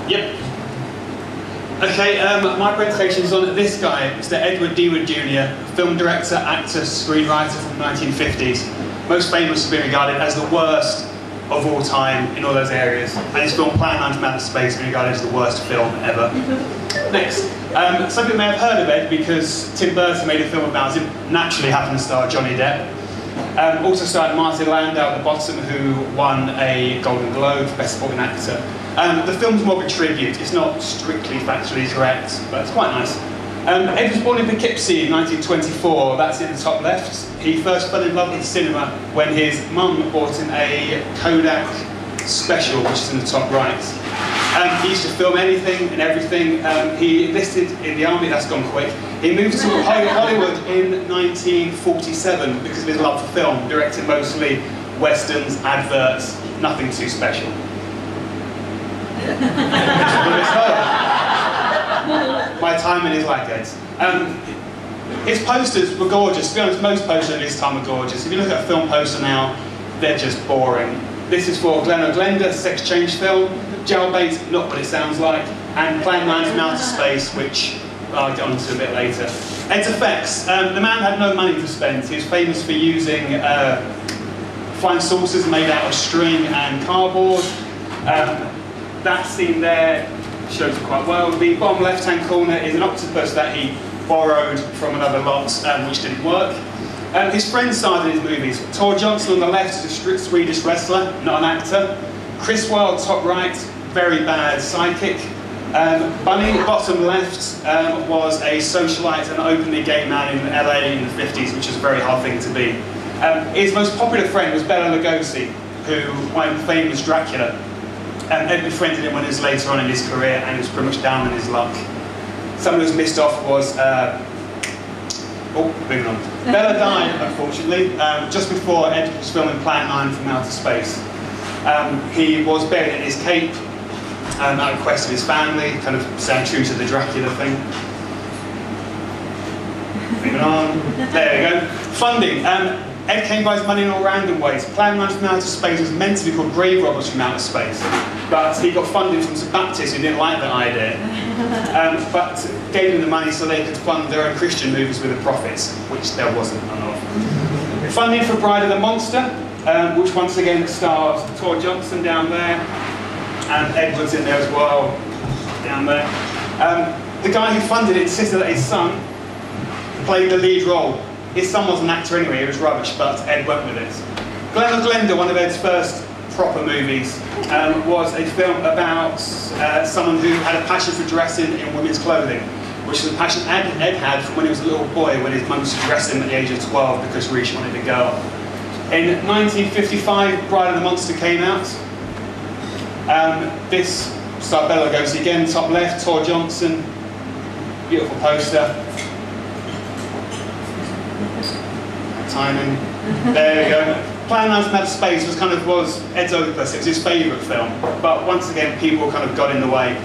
Yep. Okay, my presentation is on this guy, Mr. Edward D. Wood Jr., film director, actor, screenwriter from the 1950s. Most famous has been regarded as the worst of all time in all those areas. And his film Plan 9 from Outer Space has been regarded as the worst film ever. Next, some people may have heard of Ed because Tim Burton made a film about him, naturally happened to star Johnny Depp. Also starred Martin Landau at the bottom, who won a Golden Globe for Best Supporting Actor. The film's more of a tribute. It's not strictly factually correct, but it's quite nice. Ed was born in Poughkeepsie in 1924. That's in the top left. He first fell in love with cinema when his mum bought him a Kodak Special, which is in the top right. He used to film anything and everything. He enlisted in the army. That's gone quick. He moved to Hollywood in 1947 because of his love for film, directing mostly westerns, adverts, nothing too special. My timing is like that. His posters were gorgeous. To be honest, most posters at this time are gorgeous. If you look at a film poster now, they're just boring. This is for Glen O'Glenda, sex change film. Jailbait, not what it sounds like. And Plan 9 from Outer Space, which I'll get onto a bit later. Ed's effects. The man had no money to spend. He was famous for using flying saucers made out of string and cardboard. That scene there shows it quite well. The bottom left-hand corner is an octopus that he borrowed from another lot, which didn't work. His friends starred in his movies. Tor Johnson on the left is a Swedish wrestler, not an actor. Chris Wilde, top right, very bad sidekick. Bunny, bottom left, was a socialite and openly gay man in LA in the 50s, which is a very hard thing to be. His most popular friend was Bela Lugosi, who won fame as Dracula. Ed befriended him when he was later on in his career, and he was pretty much down in his luck. Someone who was missed off was, moving on. Bela died, unfortunately, just before Ed was filming Plan 9 from Outer Space. He was buried in his cape, at the request of his family, kind of staying true to the Dracula thing. Moving on. There we go. Funding. Ed came by his money in all random ways. Plan 9 from Outer Space was meant to be called Grave Robbers from Outer Space, but he got funding from some Baptists who didn't like that idea, but gave them the money so they could fund their own Christian movies with the profits, which there wasn't enough. Funding for Bride of the Monster, which once again stars Tor Johnson down there, and Edward's in there as well, down there. The guy who funded it insisted that his son played the lead role. His son was an actor anyway, he was rubbish, but Ed went with it. Glen O'Glenda, one of Ed's first proper movies, was a film about someone who had a passion for dressing in women's clothing, which is a passion Ed had from when he was a little boy, when his mum used to dress him at the age of 12 because really she wanted to go. In 1955, Bride of the Monster came out. This starred Bela Lugosi again, top left, Tor Johnson, beautiful poster. Timing. There we go. Plan 9 from Outer Space was Ed's opus. It was his favourite film, but once again people kind of got in the way.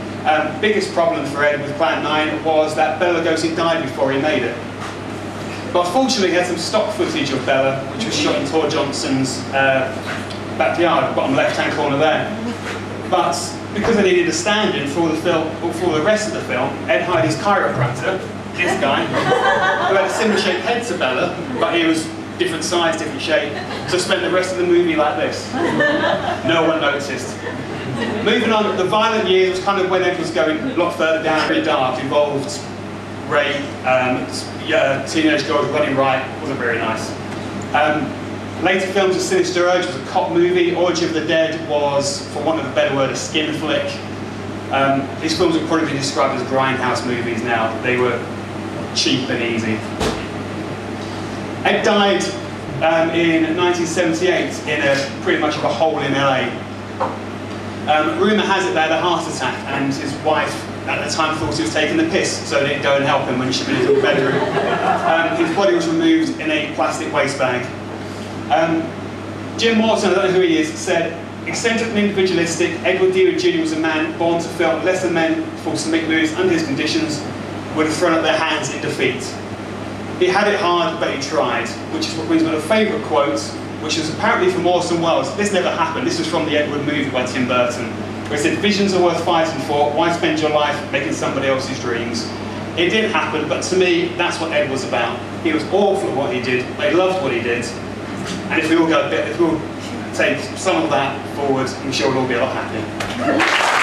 Biggest problem for Ed with Plan 9 was that Bela Lugosi died before he made it. But fortunately he had some stock footage of Bela, which was shot in Tor Johnson's backyard, bottom left-hand corner there. But because they needed a stand-in for the film, or for the rest of the film, Ed hired his chiropractor, this guy, who had a similar shaped head to Bela, but he was different size, different shape, so spent the rest of the movie like this. No one noticed. Moving on, the violent years was kind of when Ed was going a lot further down, very dark, involved rape, teenage girls running riot, wasn't very nice. Later films of Sinister Urge was a cop movie. Orgy of the Dead was, for want of a better word, a skin flick. These films would probably be described as grindhouse movies now. They were cheap and easy. Ed died in 1978 in pretty much of a hole in LA. Rumour has it that he had a heart attack, and his wife at the time thought he was taking the piss, so they didn't go and help him when he should be in the bedroom. His body was removed in a plastic waste bag. Jim Morton, I don't know who he is, said, eccentric and individualistic, Edward D. Wood Jr. was a man born to film less than men forced to make movies under his conditions would have thrown up their hands in defeat. He had it hard, but he tried, which is what brings me to a favourite quote, which is apparently from Orson Welles. This never happened. This was from the Ed Wood movie by Tim Burton. where he said, visions are worth fighting for, why spend your life making somebody else's dreams? It didn't happen, but to me, that's what Ed was about. He was awful at what he did, but he loved what he did. And if we all take some of that forward, I'm sure we'll all be a lot happier.